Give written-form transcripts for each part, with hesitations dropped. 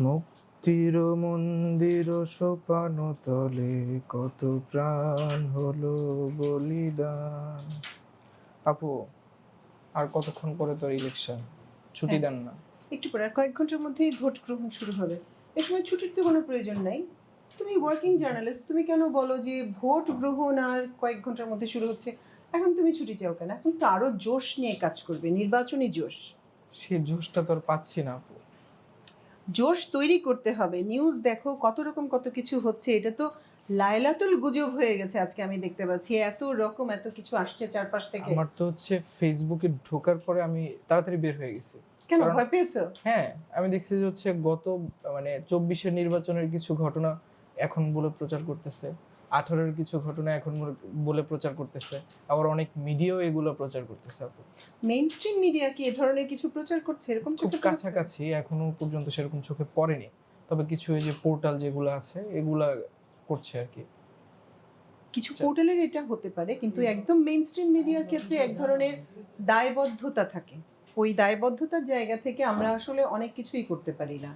মুক্তির মন্দির সোপান তলে কত প্রাণ হলো বলিদান। আপু, আর কতক্ষণ পরে তোর ইলেকশন? ছুটি দেন না? একটু পরে, আর কয়েক ঘন্টার মধ্যেই ভোট গ্রহণ শুরু হবে। এ সময় ছুটির তো কোনো প্রয়োজন নাই। তুমি ওয়ার্কিং জার্নালিস্ট, তুমি কেন বলো যে ভোট গ্রহণ আর কয়েক ঘন্টার মধ্যে শুরু হচ্ছে, এখন তুমি ছুটি চাও কেন? এখন তো আরো জোশ নিয়ে কাজ করবে, নির্বাচনী জোশ। সে জোশটা তোর পাচ্ছি না আপু। জোশ তৈরি করতে হবে। নিউজ দেখো কত রকম কত কিছু হচ্ছে, এটা তো লাইলাতুল গুজব হয়ে গেছে। আজকে আমি দেখতে পাচ্ছি এত রকম এত কিছু আসছে চারপাশ থেকে। আমার তো ফেসবুকে ঢোকার পরে আমি তাড়াতাড়ি বের হয়ে গেছি। কেন, ভয় পেয়েছো? হ্যাঁ, আমি দেখছি যে গত 24-এর নির্বাচনের কিছু ঘটনা এখন বলে প্রচার করতেছে, 18-এর কিছু ঘটনা এখন বলে প্রচার করতেছে, আবার অনেক মিডিয়াও এগুলো প্রচার করতেছে আপু। মেইন স্ট্রিম মিডিয়া কি এ ধরনের কিছু প্রচার করছে এরকম খুব চোখে পড়েছে? কাছাকাছি, এখনো পর্যন্ত সেরকম চোখে পড়েনি, তবে কিছু এই যে পোর্টাল যেগুলো আছে এগুলা করছে আর কি। কিছু পোর্টালের এটা হতে পারে, কিন্তু একদম মেইন স্ট্রিম মিডিয়ার ক্ষেত্রে এক ধরনের দায়বদ্ধতা থাকে। ওই দায়বদ্ধতার জায়গা থেকে আমরা আসলে অনেক কিছুই করতে পারি না।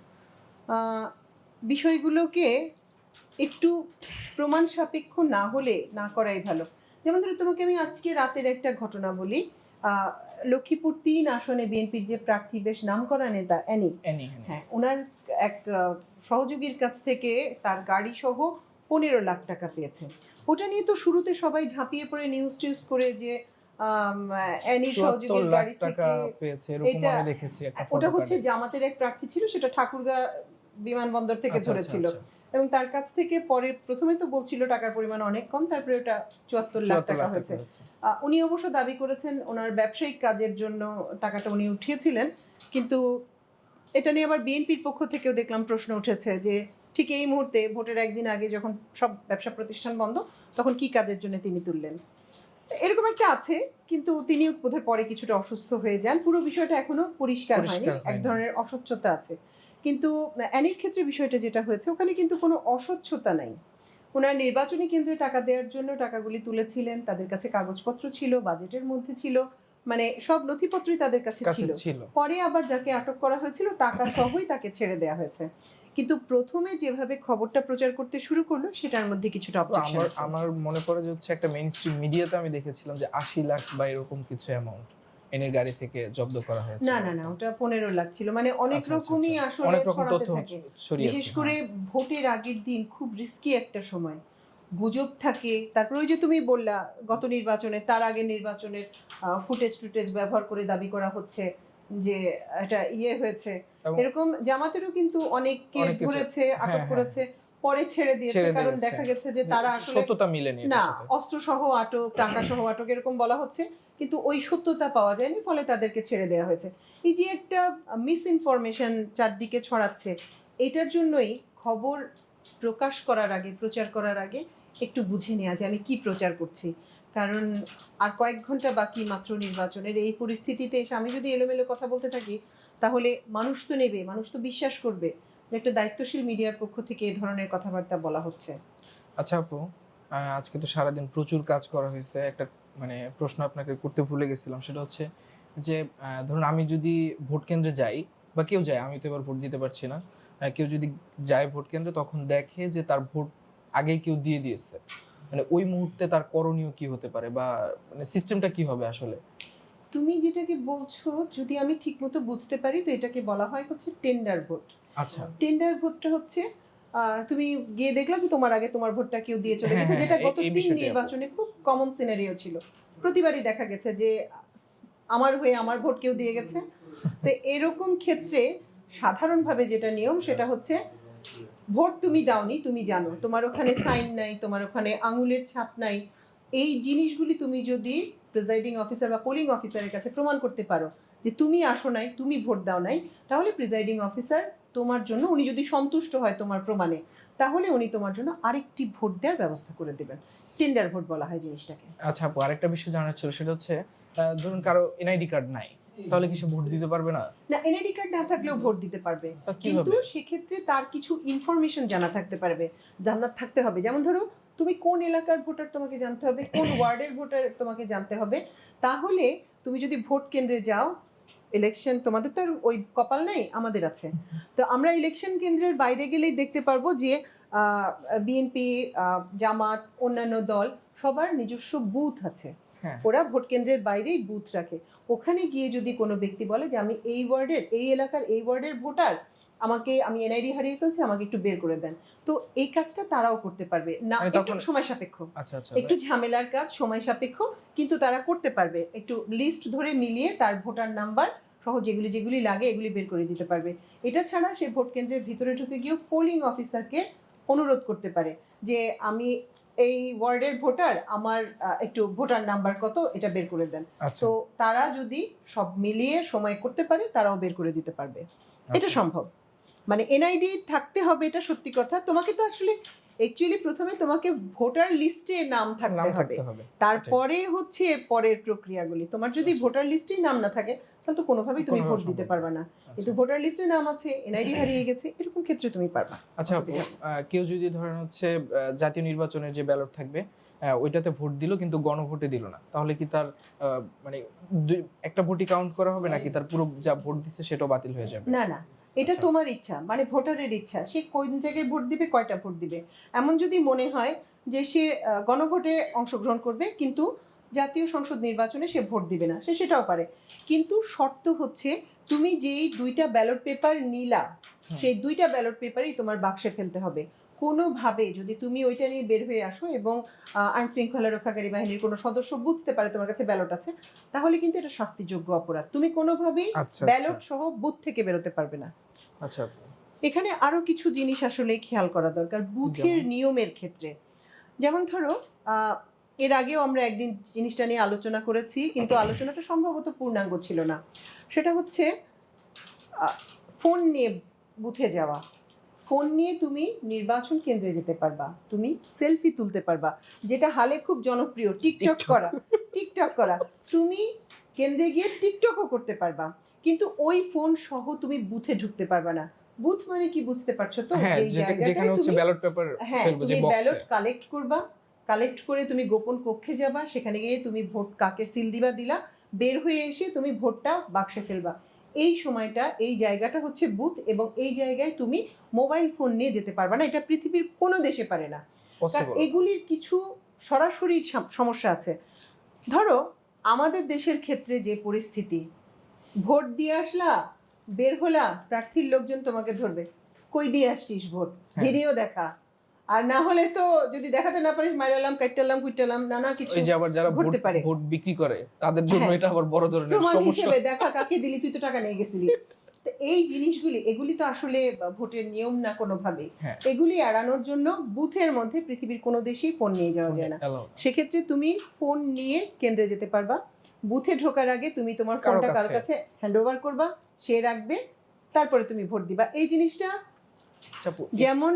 বিষয়গুলোকে একটু প্রমাণ সাপেক্ষ না হলে না করাই ভালো। যেমন ধরো, তোমাকে আমি আজকে রাতের একটা ঘটনা বলি। লক্ষ্মীপুর ৩ আসনে বিএনপির যে প্রার্থী, বেশ নামকরা নেতা অ্যানি, হ্যাঁ, ওনার এক সহযোগীর কাছ থেকে তার গাড়ি সহ 15 লাখ টাকা পেয়েছে। ওটা নিয়ে তো শুরুতে সবাই ঝাঁপিয়ে পড়ে নিউজ টিউজ করে যে অ্যানির সহযোগীর গাড়ি টাকা থেকে পেয়েছে এরকম এটা, আমি দেখেছি একটা ওটা ফটো হচ্ছে কার্ডে। জামাতের এক প্রার্থী ছিল, সেটা ঠাকুরগাঁ বিমানবন্দর থেকে আচ্ছা, আচ্ছা, ধরেছিল। আচ্ছা। এবং তার কাছ থেকে পরে প্রথমে তো বলছিল টাকার পরিমাণ অনেক কম, তারপরে ওটা 74 লাখ টাকা হয়েছে। উনি অবশ্য দাবি করেছেন ওনার ব্যবসায়িক কাজের জন্য টাকাটা উনি উঠিয়েছিলেন, কিন্তু এটা নিয়ে আবার বিএনপির পক্ষ থেকেও দেখলাম প্রশ্ন উঠেছে যে ঠিক এই মুহূর্তে ভোটের একদিন আগে যখন সব ব্যবসা প্রতিষ্ঠান বন্ধ, তখন কি কাজের জন্য তিনি তুললেন। এরকম একটা আছে, কিন্তু তিনি বোধহয় পরে কিছুটা অসুস্থ হয়ে যান। পুরো বিষয়টা এখনো পরিষ্কার হয়নি, এক ধরনের অস্বচ্ছতা আছে। কিন্তু অ্যানির ক্ষেত্রে বিষয়টা যেটা হয়েছে, ওখানে কিন্তু কোনো অস্বচ্ছতা নাই। ওনার নির্বাচনী কেন্দ্রে টাকা দেওয়ার জন্য টাকাগুলি তুলেছিলেন, তাদের কাছে কাগজপত্র ছিল, বাজেটের মধ্যে ছিল, মানে সব নথিপত্রই তাদের কাছে ছিল। পরে আবার যাকে আটক করা হয়েছিল টাকা সহই তাকে ছেড়ে দেওয়া হয়েছে। কিন্তু প্রথমে যেভাবে খবরটা প্রচার করতে শুরু করলো, সেটার মধ্যে কিছুটা অবজেকশন আছে। আমার মনে পড়ে যে একটা মেইন স্ট্রিম মিডিয়াতে আমি দেখেছিলাম যে 80 লাখ বা এরকম কিছু অ্যামাউন্ট এনের গাড়ি থেকে জব্দ করা হয়েছে। না না না, ওটা 15 লাখ ছিল। মানে অনেক রকমই আসলে ছড়াতে থাকে। বিশেষ করে ভোটের আগের দিন খুব রিস্কি একটা সময়, গুজব থাকে। তারপর ওই যে তুমি বললা গত নির্বাচনে, তার আগের নির্বাচনের ফুটেজ টুটেজ ব্যবহার করে দাবি করা হচ্ছে যে এটা হয়েছে। এরকম জামাতেরও কিন্তু অনেককে ধরেছে, আটক করেছে, পরে ছেড়ে দিয়েছে, কারণ দেখা গেছে যে তারা আসলে সত্যতা মিলেনি। না, অস্ত্র সহ আটক, টাকা সহ আটক এরকম বলা হচ্ছে, কিন্তু ওই সত্যতা পাওয়া যায়নি, ফলে তাদেরকে ছেড়ে দেওয়া হয়েছে। এই যে একটা মিস ইনফরমেশন চারদিকে ছড়াচ্ছে, এটার জন্যই খবর প্রকাশ করার আগে, প্রচার করার আগে একটু বুঝে নেওয়া যে আমি কি প্রচার করছি। কারণ আর কয়েক ঘন্টা বাকি মাত্র নির্বাচনের। এই পরিস্থিতিতে এসে আমি যদি এলোমেলো কথা বলতে থাকি, তাহলে মানুষ তো নেবে, মানুষ তো বিশ্বাস করবে যে একটা দায়িত্বশীল মিডিয়ার পক্ষ থেকে এই ধরনের কথাবার্তা বলা হচ্ছে। আচ্ছা আপু, আজকে তো সারাদিন প্রচুর কাজ করা হয়েছে। একটা প্রশ্ন আপনাকে করতে ভুলে গেছিলাম, সেটা হচ্ছে যে ধরুন আমি যদি ভোট কেন্দ্রে যাই বা কেউ যায়, আমি তো এবার ভোট দিতে পারছি না, কেউ যদি যায় ভোট কেন্দ্রে, তখন দেখে যে তার ভোট আগেই কেউ দিয়ে দিয়েছে, ওই মুহূর্তে তার করণীয় কি হতে পারে বা সিস্টেমটা কি হবে আসলে? তুমি যেটাকে বলছো, যদি আমি ঠিকমতো বুঝতে পারি, তো এটাকে বলা হয় হচ্ছে টেন্ডার ভোট। আচ্ছা, টেন্ডার ভোটটা হচ্ছে তুমি গিয়ে দেখলাম যে তোমার আগে তোমার ভোটটা কেউ দিয়ে চলে গেছে, যেটা গত 3 নির্বাচনে খুব কমন সিনারিও ছিল। প্রতিবারই দেখা গেছে যে আমার হয়ে আমার ভোট কেউ দিয়ে গেছে। তো এরকম ক্ষেত্রে সাধারণভাবে যেটা নিয়ম, সেটা হচ্ছে ভোট তুমি দাওনি, তুমি জানো তোমার ওখানে সাইন নাই, তোমার ওখানে আঙুলের ছাপ নাই। এই জিনিসগুলি তুমি যদি প্রিজাইডিং অফিসার বা পোলিং অফিসারের কাছে প্রমাণ করতে পারো যে তুমি আসো নাই, তুমি ভোট দাও নাই, তাহলে প্রিজাইডিং অফিসার তোমার জন্য, উনি যদি সন্তুষ্ট হয় তোমার প্রমাণে, তাহলে উনি তোমার জন্য আরেকটি ভোট দেওয়ার ব্যবস্থা করে দেবেন। টেন্ডার ভোট বলা হয় জিনিসটাকে। আচ্ছা আপু, আরেকটা বিষয় জানার ছিল, সেটা হচ্ছে ধরুন কারো এনআইডি কার্ড নাই, তাহলে কি সে ভোট দিতে পারবে না? না, এনআইডি কার্ড না থাকলেও ভোট দিতে পারবে, কিন্তু সেক্ষেত্রে তার কিছু ইনফরমেশন জানা থাকতে হবে। যেমন ধরো, তুমি কোন এলাকার ভোটার তোমাকে জানতে হবে, কোন ওয়ার্ডের ভোটার তোমাকে জানতে হবে। তাহলে তুমি যদি ভোট কেন্দ্রে যাও, ইলেকশন, তোমাদের তো আর ওই কপাল নাই, আমাদের আছে। তো আমরা ইলেকশন কেন্দ্রের বাইরে গেলেই দেখতে পারবো যে বিএনপি, জামাত, অন্যান্য দল সবার নিজস্ব বুথ আছে। হ্যাঁ ওরা ভোট কেন্দ্রের বাইরেই বুথ রাখে। ওখানে গিয়ে যদি কোনো ব্যক্তি বলে যে আমি এই ওয়ার্ডের, এই এলাকার এই ওয়ার্ডের ভোটার, আমি এনআইডি হারিয়ে ফেলছি, আমাকে একটু বের করে দেন, তো এই কাজটা তারাও করতে পারবে না। মানে একটু তখন সময় সাপেক্ষ, আচ্ছা আচ্ছা একটু ঝামেলার কাজ, সময় সাপেক্ষ, কিন্তু তারা করতে পারবে। একটু লিস্ট ধরে মিলিয়ে তার ভোটার নাম্বার সহ যেগুলি যেগুলি লাগে এগুলি বের করে দিতে পারবে। এটা ছাড়া সে ভোট কেন্দ্রের ভিতরে ঢুকে গিয়েও পোলিং অফিসারকে অনুরোধ করতে পারে যে আমি এই ওয়ার্ডের ভোটার, আমার একটু ভোটার নাম্বার কত এটা বের করে দেন। আচ্ছা তো তারা যদি সব মিলিয়ে সময় করতে পারে তারাও বের করে দিতে পারবে। এটা আচ্ছা। সম্ভব। মানে এনআইডি থাকতে হবে, এটা সত্যি কথা। তোমাকে তো আসলে অ্যাকচুয়ালি প্রথমে তোমাকে ভোটার লিস্টে নাম নাম থাকতে হবে, থাকতে হবে, তারপরে হচ্ছে পরের প্রক্রিয়াগুলি। তোমার যদি আচ্ছা। ভোটার লিস্টেই নাম না থাকে তাহলে তো কোনোভাবেই তুমি কোনোভাবে ভোট দিতে সম্ভব পারবে না। কিন্তু আচ্ছা ভোটার লিস্টে নাম আছে, এনআইডি হারিয়ে গেছে, এরকম ক্ষেত্রে তুমি পারবা। আচ্ছা আপু, অসুবিধা নেই। কেউ যদি ধরেন হচ্ছে জাতীয় নির্বাচনের যে ব্যালট থাকবে ওইটাতে ভোট দিল কিন্তু গণভোটে দিল না, তাহলে কি তার মানে একটা ভোটই কাউন্ট করা হবে নাকি তার পুরো যা ভোট দিচ্ছে সেটাও বাতিল হয়ে যাবে? না না, এটা আচ্ছা তোমার ইচ্ছা, মানে ভোটারের ইচ্ছা, সে কোন জায়গায় ভোট দিবে, কয়টা ভোট দিবে। এমন যদি মনে হয় যে সে গণভোটে অংশগ্রহণ করবে কিন্তু জাতীয় সংসদ নির্বাচনে সে ভোট দিবে না, সে সেটাও পারে। কিন্তু শর্ত হচ্ছে তুমি যেই দুইটা ব্যালট পেপার নিলা, হুম। সেই দুইটা ব্যালট পেপারই তোমার বাক্সে ফেলতে হবে। কোনোভাবে যদি তুমি ওইটা নিয়ে বের হয়ে আসো এবং আইন শৃঙ্খলা রক্ষাকারী বাহিনীর কোনো সদস্য বুঝতে পারে তোমার কাছে ব্যালট আছে, তাহলে কিন্তু এটা শাস্তিযোগ্য অপরাধ। তুমি কোনোভাবেই আচ্ছা ব্যালট সহ বুথ থেকে বেরোতে পারবে না। আচ্ছা আপু। এখানে আরো কিছু জিনিস আসলে খেয়াল করা দরকার বুথের যেমন? নিয়মের ক্ষেত্রে। যেমন ধরো এর আগেও আমরা একদিন জিনিসটা নিয়ে আলোচনা করেছি, কিন্তু আলোচনাটা সম্ভবত পূর্ণাঙ্গ ছিল না। সেটা হচ্ছে ফোন নিয়ে বুথে যাওয়া। ফোন নিয়ে তুমি নির্বাচন কেন্দ্রে যেতে পারবা, তুমি সেলফি তুলতে পারবা, যেটা হালে খুব জনপ্রিয়, টিকটক করা। টিকটক করা, তুমি কেন্দ্রে গিয়ে টিকটকও করতে পারবা, কিন্তু ওই ফোন সহ তুমি বুথে ঢুকতে পারবা না। বুথ মানে কি বুঝতে পারছো তো? হ্যাঁ, যেই যেখানে জায়গাটায় হচ্ছে তুমি, ব্যালট পেপার হ্যাঁ, ফেলবো যে তুমি বক্সে। ব্যালট কালেক্ট করবা, কালেক্ট করে তুমি গোপন কক্ষে যাবা, সেখানে গিয়ে তুমি ভোট কাকে সিল দিলা, বের হয়ে এসে তুমি ভোটটা বাক্সে ফেলবা। এই সময়টা, এই জায়গাটা হচ্ছে বুথ, এবং এই জায়গায় তুমি মোবাইল ফোন নিয়ে যেতে পারবা না, এটা পৃথিবীর কোনো দেশে পারে না। কারণ পসিবল। এগুলির কিছু সরাসরি সমস্যা আছে। ধরো আমাদের দেশের ক্ষেত্রে যে পরিস্থিতি, ভোট দিয়ে আসলা, বের হলা, প্রার্থীর লোকজন তোমাকে ধরবে, কই দিয়ে আসছিস ভোট, হ্যাঁ। ভিডিও দেখা। আর না হলে তো যদি দেখাতে না পারিস, মাইরালাম, কাইটালাম, কুইটালাম, নানা কিছু ওই যে আবার যারা ভোট ঘটতে পারে। ভোট বিক্রি করে তাদের জন্য হ্যাঁ, এটা আবার বড় ধরনের প্রমাণ সমস্যা। হিসেবে দেখা কাকে দিলি, তুই তো টাকা নিয়ে গেছিলি। তো এই জিনিসগুলি, এগুলি তো আসলে ভোটের নিয়ম না কোনোভাবেই। হ্যাঁ। এগুলি এড়ানোর জন্য বুথের মধ্যে পৃথিবীর কোনো দেশেই ফোন নিয়ে যাওয়া যায় না। Allow না। সেক্ষেত্রে তুমি ফোন নিয়ে কেন্দ্রে যেতে পারবা। বুথে ঢোকার আগে তুমি তোমার কারো ফোনটা কারোর কাছে। কাছে হ্যান্ড ওভার করবা, সে রাখবে, তারপরে তুমি ভোট দিবা। এই জিনিসটা আচ্ছা আপু, যেমন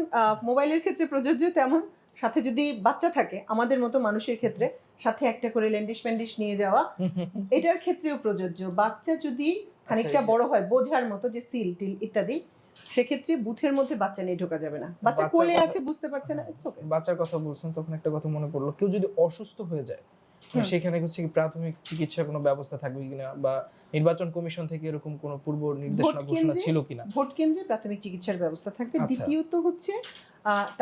মোবাইলের ক্ষেত্রে প্রযোজ্য, তেমন সাথে যদি বাচ্চা থাকে আমাদের মতো মানুষের ক্ষেত্রে, সাথে একটা করে ল্যান্ডিশ প্যান্ডিশ নিয়ে যাওয়া, এটার ক্ষেত্রেও প্রযোজ্য। বাচ্চা যদি খানিকটা এই যে- বড় হয়, বোঝার মতো, যে সিল টিল ইত্যাদি, সেক্ষেত্রে বুথের মধ্যে বাচ্চা নিয়ে ঢোকা যাবে না। বাচ্চা বাচ্চার কোলে কথা- আছে, বুঝতে পারছে না, ইটস ওকে। বাচ্চার কথা বলছেন তখন একটা কথা মনে পড়লো, কেউ যদি অসুস্থ হয়ে যায় হুম। সেখানে হচ্ছে কি প্রাথমিক চিকিৎসার কোনো ব্যবস্থা থাকবে কিনা, বা নির্বাচন কমিশন থেকে এরকম কোনো পূর্ব নির্দেশনা ভোট ঘোষণা কেন্দ্রে- ছিল কিনা? ভোট কেন্দ্রে প্রাথমিক চিকিৎসার ব্যবস্থা থাকবে। আচ্ছা। দ্বিতীয়ত হচ্ছে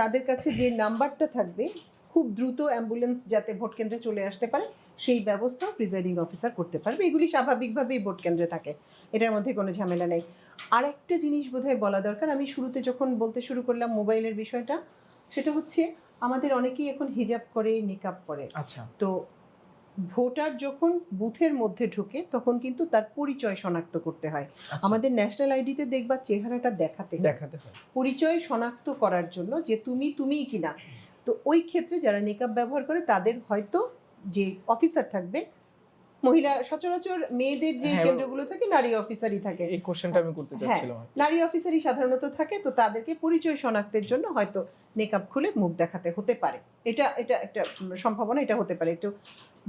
তাদের কাছে যে নাম্বারটা থাকবে, খুব দ্রুত অ্যাম্বুলেন্স যাতে ভোট কেন্দ্রে চলে আসতে পারে, সেই ব্যবস্থা প্রিজাইডিং অফিসার করতে পারবে। এগুলি স্বাভাবিকভাবেই ভোট কেন্দ্রে থাকে, এটার মধ্যে কোনো ঝামেলা নেই। আর একটা জিনিস বোধহয় বলা দরকার, আমি শুরুতে যখন বলতে শুরু করলাম মোবাইলের বিষয়টা, সেটা হচ্ছে আমাদের অনেকেই এখন হিজাব করে, নিকাব করে। আচ্ছা তো ভোটার যখন বুথের মধ্যে ঢোকে তখন কিন্তু তার পরিচয় শনাক্ত করতে হয়। আচ্ছা, আমাদের ন্যাশনাল আইডিতে দেখবা চেহারাটা দেখাতে হয়, দেখাতে হয়। পরিচয় শনাক্ত করার জন্য যে তুমিই কিনা। তো ওই ক্ষেত্রে যারা নিকাব ব্যবহার করে তাদের হয়তো যে অফিসার থাকবে, মহিলা সচরাচর মেয়েদের যে হ্যাঁ, কেন্দ্রগুলো থাকে নারী অফিসারই থাকে, এই কোশ্চেনটা আমি করতে চাচ্ছিলাম আর কি। নারী অফিসারই সাধারণত থাকে। তো তাদেরকে পরিচয় শনাক্তের জন্য হয়তো নেকাব খুলে মুখ দেখাতে হতে পারে। এটা এটা একটা সম্ভাবনা, এটা হতে পারে। একটু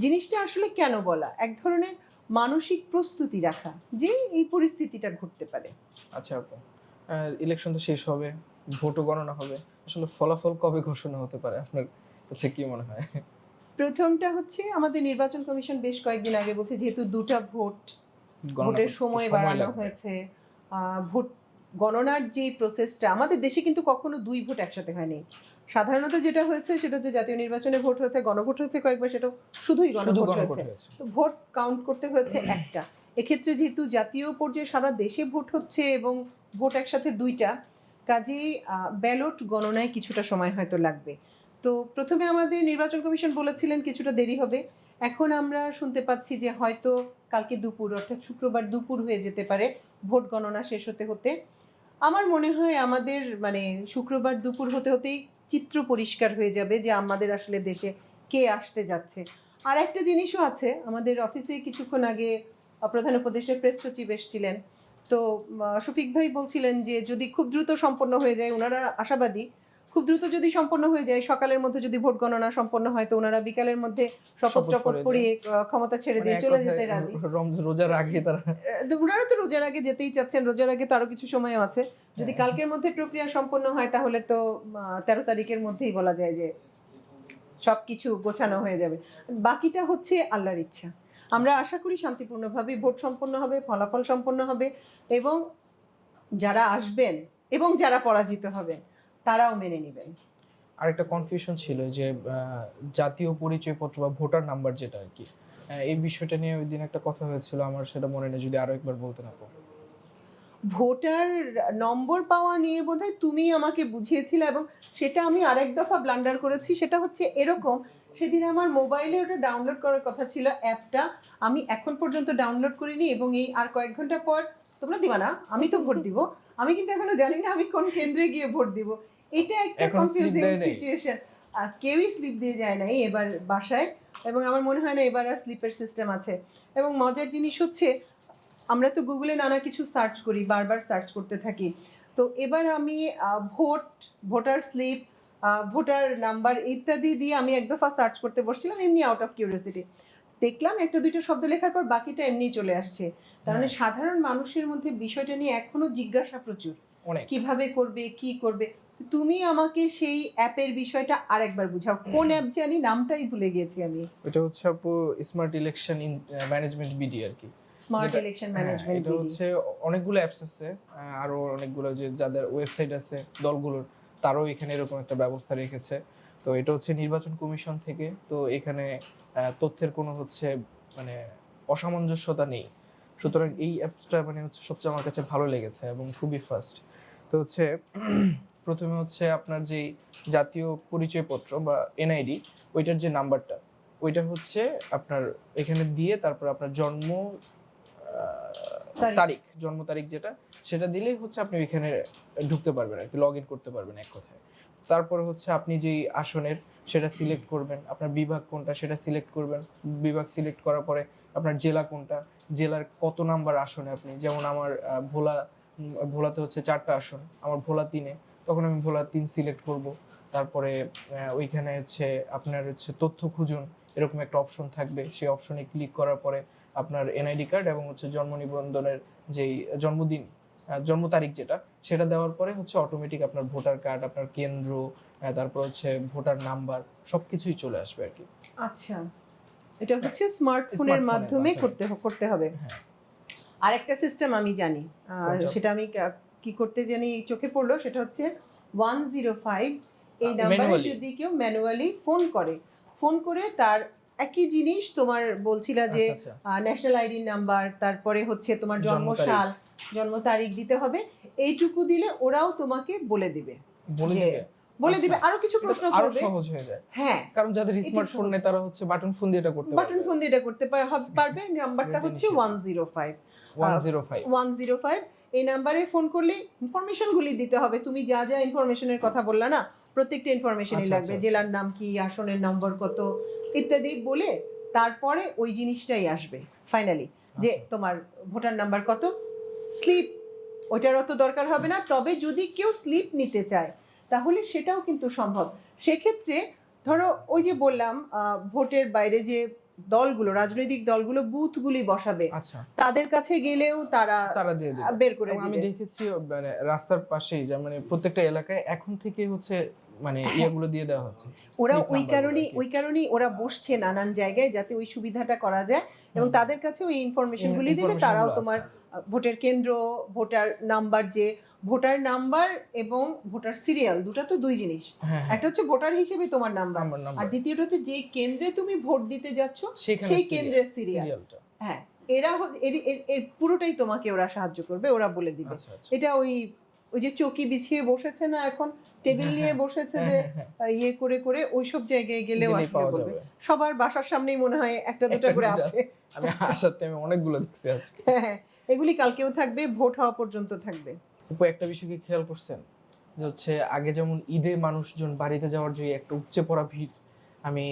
জিনিসটা আসলে কেন বলা, এক ধরনের মানসিক প্রস্তুতি রাখা যে এই পরিস্থিতিটা ঘটতে পারে। আচ্ছা আপু, ইলেকশন তো শেষ হবে, ভোটও গণনা হবে, আসলে ফলাফল কবে ঘোষণা হতে পারে আপনার কাছে কি মনে হয়? প্রথমটা হচ্ছে আমাদের নির্বাচন কমিশন বেশ কয়েকদিন আগে বলছে, যেহেতু দুটা ভোট ভোটের সময় বাড়ানো লাগবে। হয়েছে, ভোট গণনার যে প্রসেসটা, আমাদের দেশে কিন্তু কখনো 2 ভোট একসাথে হয়নি। সাধারণত যেটা হয়েছে সেটা হচ্ছে জাতীয় নির্বাচনে ভোট হয়েছে, গণভোট হয়েছে কয়েকবার, সেটা শুধুই শুধু গণভোট গণভোট হয়েছে। হয়েছে। তো ভোট কাউন্ট করতে হয়েছে একটা। এক্ষেত্রে যেহেতু জাতীয় পর্যায়ে সারা দেশে ভোট হচ্ছে এবং ভোট একসাথে 2টা, কাজেই ব্যালট গণনায় কিছুটা সময় হয়তো লাগবে। তো প্রথমে আমাদের নির্বাচন কমিশন বলেছিলেন কিছুটা দেরি হবে। এখন আমরা শুনতে পাচ্ছি যে হয়তো কালকে দুপুর, অর্থাৎ শুক্রবার দুপুর হয়ে যেতে পারে ভোট গণনা শেষ হতে হতে। আমার মনে হয় আমাদের মানে শুক্রবার দুপুর হতে হতেই চিত্র পরিষ্কার হয়ে যাবে যে আমাদের আসলে দেশে কে আসতে যাচ্ছে। আর একটা জিনিসও আছে, আমাদের অফিসে কিছুক্ষণ আগে প্রধান উপদেষ্টার প্রেস সচিব এসেছিলেন। তো শফিক ভাই বলছিলেন যে যদি খুব দ্রুত সম্পন্ন হয়ে যায়, ওনারা আশাবাদী খুব দ্রুত যদি সম্পন্ন হয়ে যায়, সকালের মধ্যে যদি ভোট গণনা সম্পন্ন হয়, তো ওনারা বিকালের মধ্যে শপথ টপথ পড়িয়ে ক্ষমতা ছেড়ে মানে দিয়ে এক চলে কথায় যেতে রাজি। রোজার আগে তারা তো ওনারা তো রোজার আগে যেতেই চাচ্ছেন, রোজার আগে তো আরো কিছু সময়ও আছে। যদি কালকের মধ্যে প্রক্রিয়া সম্পন্ন হয় তাহলে তো 13 তারিখের মধ্যেই বলা যায় যে সবকিছু গোছানো হয়ে যাবে। বাকিটা হচ্ছে আল্লাহর ইচ্ছা। আমরা আশা করি শান্তিপূর্ণভাবে ভোট সম্পন্ন হবে, ফলাফল সম্পন্ন হবে এবং যারা আসবেন এবং যারা পরাজিত হবেন তারাও মেনে নেবেন। আরেকটা কনফিউশন ছিল যে জাতীয় পরিচয়পত্র বা ভোটার নাম্বার যেটা আর কি, এই বিষয়টা নিয়ে ওই দিন একটা কথা হয়েছিল, আমার সেটা মনে নেই, যদি আরো একবার বলতেন আপু। ভোটার নম্বর পাওয়া নিয়ে বোধহয় তুমি আমাকে বুঝিয়েছিলে এবং সেটা আমি আরেক দফা ব্লান্ডার করেছি। সেটা হচ্ছে এরকম, সেদিন আমার মোবাইলে ওটা ডাউনলোড করার কথা ছিল অ্যাপটা, আমি এখন পর্যন্ত ডাউনলোড করিনি এবং এই আর কয়েক ঘন্টা পর তোমরা দিবা না, আমি তো ভোট দিব, আমি কিন্তু এখনো জানি না আমি কোন কেন্দ্রে গিয়ে ভোট দিব। এটা একটা এখনো slip কনফিউজিং দেয় নাই? সিচুয়েশন। কেউই স্লিপ দিয়ে যায় নাই এবার বাসায়, এবং আমার মনে হয় না এবার আর স্লিপের সিস্টেম আছে। এবং মজার জিনিস হচ্ছে আমরা তো গুগলে নানা কিছু সার্চ করি, বারবার সার্চ করতে থাকি। তো এবার আমি ভোটার স্লিপ, ভোটার নাম্বার ইত্যাদি দিয়ে আমি এক দফা সার্চ করতে বসছিলাম এমনি আউট অফ কিউরিওসিটি। দেখলাম একটা দুইটা শব্দ লেখার পর বাকিটা এমনি চলে আসছে। তার মানে সাধারণ মানুষের মধ্যে বিষয়টা নিয়ে এখনো জিজ্ঞাসা প্রচুর, অনেক। কিভাবে করবে, কি করবে। তুমি আমাকে সেই অ্যাপের বিষয়টা আরেকবার বুঝাও, কোন অ্যাপ জানি নামটাই ভুলে গেছি আমি। এটা হচ্ছে আপু স্মার্ট ইলেকশন ম্যানেজমেন্ট বিডি আর কি। স্মার্ট ইলেকশন ম্যানেজমেন্ট এটা হচ্ছে অনেকগুলো অ্যাপস আছে, আরো অনেকগুলো যে যাদের ওয়েবসাইট আছে দলগুলোর, তারাও এখানে এরকম একটা ব্যবস্থা রেখেছে। তো এটা হচ্ছে নির্বাচন কমিশন থেকে, তো এখানে তথ্যের কোনো হচ্ছে মানে অসামঞ্জস্যতা নেই। সুতরাং এই অ্যাপসটা মানে হচ্ছে সবচেয়ে আমার কাছে ভালো লেগেছে এবং খুবই ফাস্ট। তো হচ্ছে প্রথমে হচ্ছে আপনার যেই জাতীয় পরিচয়পত্র বা এনআইডি, ওইটার যে নাম্বারটা, ওইটা হচ্ছে আপনার এখানে দিয়ে তারপর আপনার জন্ম তারিখ যেটা, সেটা দিলেই হচ্ছে আপনি এখানে ঢুকতে পারবেন আর কি, লগ ইন করতে পারবেন এক কথায়। তারপরে হচ্ছে আপনি যেই আসনের সেটা সিলেক্ট করবেন, আপনার বিভাগ কোনটা সেটা সিলেক্ট করবেন, বিভাগ সিলেক্ট করার পরে আপনার জেলা কোনটা, জেলার কত নাম্বার আসনে আপনি, যেমন আমার ভোলাতে হচ্ছে 4টা আসন, আমার ভোলা 3-এ, তখন আমি ভোলা 3 সিলেক্ট করব। তারপরে ওইখানে হচ্ছে আপনার হচ্ছে তথ্য খুঁজুন এরকম একটা অপশন থাকবে, সেই অপশনে ক্লিক করার পরে আপনার এনআইডি কার্ড এবং হচ্ছে জন্ম নিবন্ধনের যেই জন্ম তারিখ যেটা, সেটা দেওয়ার পরে হচ্ছে অটোমেটিক আপনার ভোটার কার্ড, আপনার কেন্দ্র, তারপর হচ্ছে ভোটার নাম্বার সবকিছুই চলে আসবে আর কি। আচ্ছা, এটা হচ্ছে স্মার্টফোনের মাধ্যমে করতে হবে। আরেকটা সিস্টেম আমি জানি, সেটা আমি কি করতে জানি চোখে পড়লো, সেটা হচ্ছে 105, এই নাম্বারে যদি কেউ ম্যানুয়ালি ফোন করে তার একই জিনিস তোমার বলছিলা যে ন্যাশনাল আইডি নাম্বার, তারপরে হচ্ছে তোমার জন্মসাল, জন্ম তারিখ দিতে হবে, এইটুকু দিলে ওরাও তোমাকে বলে দিবে। আরো কিছু প্রশ্ন করবে, আরো সহজ হয়ে যায়। হ্যাঁ, কারণ যাদের স্মার্টফোন নেই তারা হচ্ছে বাটন ফোন দিয়ে এটা করতে পারবে। নাম্বারটা হচ্ছে 105। এই নাম্বারে ফোন করলে ইনফরমেশনগুলি দিতে হবে, তুমি যা যা ইনফরমেশনের কথা বললা না, প্রত্যেকটা ইনফরমেশনই লাগবে, জেলার নাম কি, আসনের নম্বর কত ইত্যাদি বলে তারপরে ওই জিনিসটাই আসবে ফাইনালি, যে তোমার ভোটার নাম্বার কত। স্লিপ ওইটার অত দরকার হবে না, তবে যদি কেউ স্লিপ নিতে চায় তাহলে সেটাও কিন্তু সম্ভব। সেক্ষেত্রে ধরো ওই যে বললাম ভোটের বাইরে যে দলগুলো, রাজনৈতিক দলগুলো বুথগুলি বসাবে, আচ্ছা, তাদের কাছে গেলেও তারা তারা দিয়ে দিবে। বের করে এবং আমি দিবে। দেখেছি মানে রাস্তার পাশেই যে মানে প্রত্যেকটা এলাকায় এখন থেকে হচ্ছে মানে হ্যাঁ। ইয়েগুলো দিয়ে দেওয়া হচ্ছে, ওরা স্লিপ ওই নাম্বারগুলো কারণেই আরকি। ওই কারণেই ওরা বসছে নানান জায়গায় যাতে ওই সুবিধাটা করা যায়, এবং হুম, তাদের কাছে ওই ইনফরমেশনগুলি দিলে ইনফরমেশন তারাও গুলো তোমার আছে। ভোটের কেন্দ্র, ভোটার নাম্বার, যে ভোটার নাম্বার এবং ভোটার সিরিয়াল, দুটো তো দুই জিনিস। হ্যাঁ, হ্যাঁ, একটা হচ্ছে ভোটার হিসেবে তোমার নাম্বার, আর নাম্বার দ্বিতীয়টা হচ্ছে যে কেন্দ্রে তুমি ভোট দিতে যাচ্ছ সেখানে সেই কেন্দ্রের সিরিয়াল। সিরিয়ালটা। হ্যাঁ, এরা এর পুরোটাই তোমাকে ওরা সাহায্য করবে, ওরা বলে দিবে। আচ্ছা, আচ্ছা। এটা ওই ওই যে চৌকি বিছিয়ে বসেছে না এখন, টেবিল হ্যাঁ, নিয়ে হ্যাঁ, বসেছে হ্যাঁ, যে হ্যাঁ, হ্যাঁ। ইয়ে করে করে ওইসব জায়গায় গেলেও গেলেই আসলে পাওয়া বলবে। যাবে। সবার বাসার সামনেই মনে হয় একটা দুটো একটা করে দুইটা আছে। আছে। আমি আসার টাইমে অনেকগুলো দেখছি আজকে। হ্যাঁ, হ্যাঁ, এগুলি কালকেও থাকবে, ভোট হওয়া পর্যন্ত থাকবে। আপু একটা বিষয় কি খেয়াল করছেন? যে হচ্ছে আগে যেমন ঈদে মানুষজন বাড়িতে যাওয়ার যে একটা উপচে পড়া ভিড়, আমি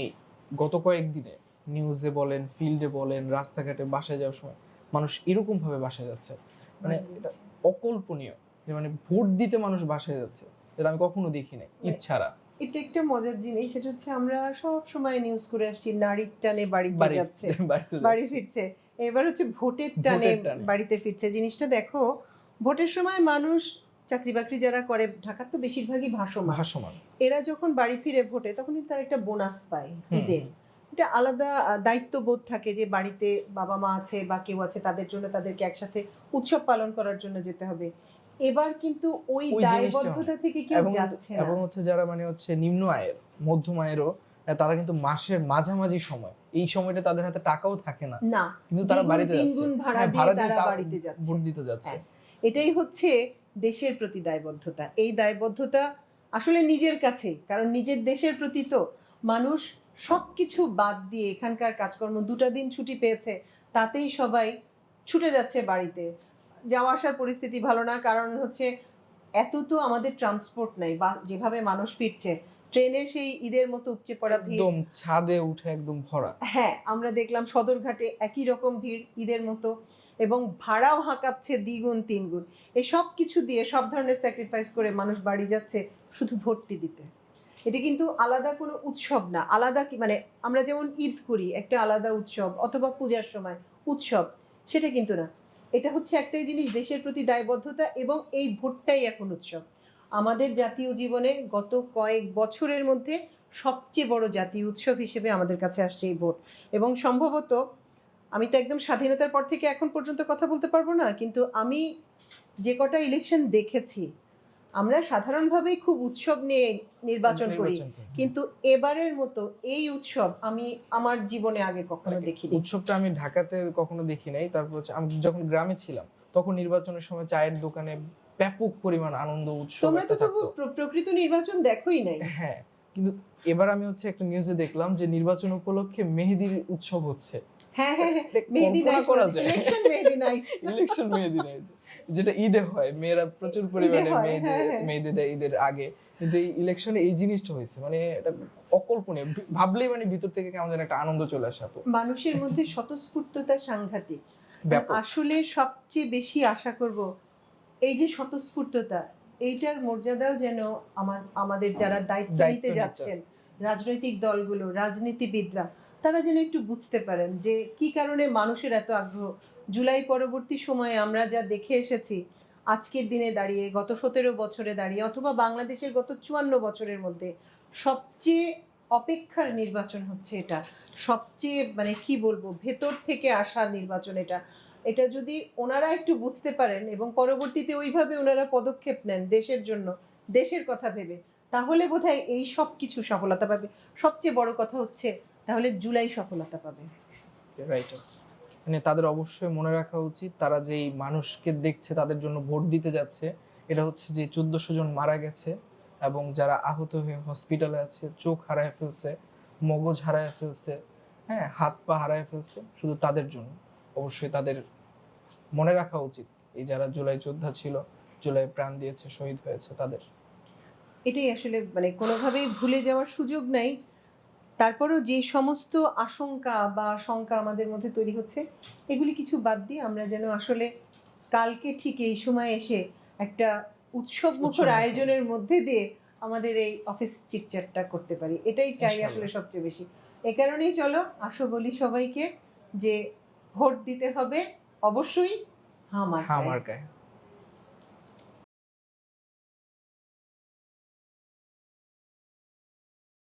গত কয়েকদিনে নিউজে বলেন, ফিল্ডে বলেন, রাস্তাঘাটে বাসায় যাওয়ার সময় মানুষ এরকম ভাবে বাসায় যাচ্ছে। মানে এটা অকল্পনীয় যে মানে ভোট দিতে মানুষ বাসায় যাচ্ছে। এটা আমি কখনো দেখি নাই ঈদ ছাড়া। এটা একটা মজার জিনিস, সেটা হচ্ছে আমরা সব সময় নিউজ করে আসছি নারীর টানে বাড়িতে বাড়ি যাচ্ছে, বাড়িতে বাড়ি যাচ্ছে। ফিরছে। এবার হচ্ছে ভোটের টানে ভোটের টানে। বাড়িতে ফিরছে। জিনিসটা দেখো, ভোটের সময় মানুষ চাকরি বাকরি যারা করে, ঢাকার তো বেশিরভাগই ভাসমান, ভাসমান। এরা যখন বাড়ি ফিরে ভোটে তখন কিন্তু তার একটা বোনাস পায় হুম, ঈদের। হুম। এটা আলাদা দায়িত্ববোধ থাকে যে বাড়িতে বাবা মা আছে বা কেউ আছে, তাদের জন্য তাদেরকে একসাথে উৎসব পালন করার জন্য যেতে হবে। এবার কিন্তু ওই ওই জিনিসটা দায়বদ্ধতা থেকে কেউ এবং যাচ্ছে না। এবং হচ্ছে যারা মানে হচ্ছে নিম্ন আয়ের, মধ্যম আয়েরও তারা কিন্তু মাসের মাঝামাঝি সময়, এই সময়টা তাদের হাতে টাকাও থাকে না, না, কিন্তু তারা দ্বিগুণ বাড়িতে যাচ্ছে। তিনগুণ ভাড়া হ্যাঁ, দিয়ে ভাড়া দিয়ে তারা তাও বাড়িতে যাচ্ছে। ভোট দিতে যাচ্ছে। হ্যাঁ, এটাই হচ্ছে দেশের প্রতি দায়বদ্ধতা। এই দায়বদ্ধতা আসলে নিজের কাছে, কারণ নিজের দেশের প্রতি তো মানুষ সবকিছু বাদ দিয়ে এখানকার কাজকর্ম, দুটা দিন ছুটি পেয়েছে তাতেই সবাই ছুটে যাচ্ছে বাড়িতে। যাওয়া আসার পরিস্থিতি ভালো না, কারণ হচ্ছে এত তো আমাদের ট্রান্সপোর্ট নাই, বা যেভাবে মানুষ ফিরছে ট্রেনে সেই ঈদের মতো উপচে পড়া ভিড়। একদম ছাদে উঠে একদম ভরা। হ্যাঁ, আমরা দেখলাম সদরঘাটে একই রকম ভিড় ঈদের মতো, এবং ভাড়াও হাঁকাচ্ছে দ্বিগুণ তিনগুণ। এই সব কিছু দিয়ে, সব ধরনের স্যাক্রিফাইস করে মানুষ বাড়ি যাচ্ছে শুধু ভোটটি দিতে। এটা কিন্তু আলাদা কোনো উৎসব না, আলাদা কি মানে আমরা যেমন ঈদ করি একটা আলাদা উৎসব, অথবা পূজার সময় উৎসব, সেটা কিন্তু না। এটা হচ্ছে একটাই জিনিস, দেশের প্রতি দায়বদ্ধতা, এবং এই ভোটটাই এখন উৎসব। আমাদের জাতীয় জীবনে গত কয়েক বছরের মধ্যে সবচেয়ে বড় জাতীয় উৎসব হিসেবে আমাদের কাছে আসছে এই ভোট। এবং সম্ভবত, আমি তো একদম স্বাধীনতার পর থেকে এখন পর্যন্ত কথা বলতে পারবো না, কিন্তু আমি যে কটা ইলেকশন দেখেছি, আমরা সাধারণভাবেই খুব উৎসব নিয়ে নির্বাচন করি, কিন্তু এবারের মতো এই উৎসব আমি আমার জীবনে আগে কখনো দেখিনি। উৎসবটা আমি ঢাকাতে কখনো দেখি নাই। তারপর হচ্ছে আমি যখন গ্রামে ছিলাম তখন নির্বাচনের সময় চায়ের দোকানে ব্যাপক পরিমাণ আনন্দ উৎসব তোমরা তো একটা থাকতো। প্রকৃত নির্বাচন দেখোই নাই। হ্যাঁ, কিন্তু এবার আমি হচ্ছে একটা নিউজে দেখলাম যে নির্বাচন উপলক্ষে মেহেদির উৎসব হচ্ছে। হ্যাঁ, হ্যাঁ, হ্যাঁ, এটা মেহেদি কল্পনা নাইট করা যায়? ইলেকশন মেহেদি নাইট। ইলেকশন মেহেদি নাইট, যেটা ঈদে হয়, মেয়েরা প্রচুর পরিমাণে হয়, মেহেদি হ্যাঁ, হ্যাঁ। মেহেদি দেয় ঈদের আগে, কিন্তু এই ইলেকশনে এই জিনিসটা হয়েছে, মানে এটা অকল্পনীয়। ভাবলেই মানে ভিতর থেকে কেমন যেন একটা আনন্দ চলে আসে আপু। মানুষের মধ্যে স্বতঃস্ফূর্ততা সাংঘাতিক। ব্যাপক। আসলে সবচেয়ে বেশি আশা করব এই যে স্বতঃস্ফূর্ততা, এইটার মর্যাদাও যেন আমাদের যারা দায়িত্ব নিতে যাচ্ছেন, রাজনৈতিক দলগুলো, রাজনীতিবিদরা, তারা যেন একটু বুঝতে পারেন যে কি কারণে মানুষের এত আগ্রহ। জুলাই পরবর্তী সময়ে আমরা যা দেখে এসেছি, আজকের দিনে দাঁড়িয়ে, গত 17 বছরে দাঁড়িয়ে, অথবা বাংলাদেশের গত 54 বছরের মধ্যে সবচেয়ে অপেক্ষার নির্বাচন হচ্ছে এটা। সবচেয়ে মানে কি বলবো, ভেতর থেকে আসা নির্বাচন এটা। এটা যদি ওনারা একটু বুঝতে পারেন এবং পরবর্তীতে ওইভাবে ওনারা পদক্ষেপ নেন দেশের জন্য, দেশের কথা ভেবে, তাহলে বোধহয় এই সব কিছু সফলতা পাবে। সবচেয়ে বড় কথা হচ্ছে তাহলে জুলাই সফলতা পাবে। রাইট। মানে তাদের অবশ্যই মনে রাখা উচিত, তারা যেই মানুষকে দেখছে, তাদের জন্য ভোট দিতে যাচ্ছে, এটা হচ্ছে যে 1400 জন মারা গেছে এবং যারা আহত হয়ে হসপিটালে আছে, চোখ হারায় ফেলছে, মগজ হারায় ফেলছে, হ্যাঁ, হাত পা হারায় ফেলছে, শুধু তাদের জন্য। অবশ্যই তাদের মনে রাখা উচিত, এই যারা জুলাই যোদ্ধা ছিল, জুলাই প্রাণ দিয়েছে, শহীদ হয়েছে, তাদের। এটাই আসলে মানে কোনোভাবেই ভুলে যাওয়ার সুযোগ নাই। তারপরেও যে সমস্ত আশঙ্কা বা শঙ্কা আমাদের মধ্যে তৈরি হচ্ছে, এগুলি কিছু বাদ দিয়ে আমরা যেন আসলে কালকে ঠিক এই সময় এসে একটা উৎসব মুখর আয়োজনের মধ্যে দিয়ে আমাদের এই অফিস চিটচ্যাটটা করতে পারি, এটাই চাই আসলে সবচেয়ে বেশি। এ কারণেই চলো আসো বলি সবাইকে যে ভোট দিতে হবে অবশ্যই হ্যাঁ হামার মার্কায়।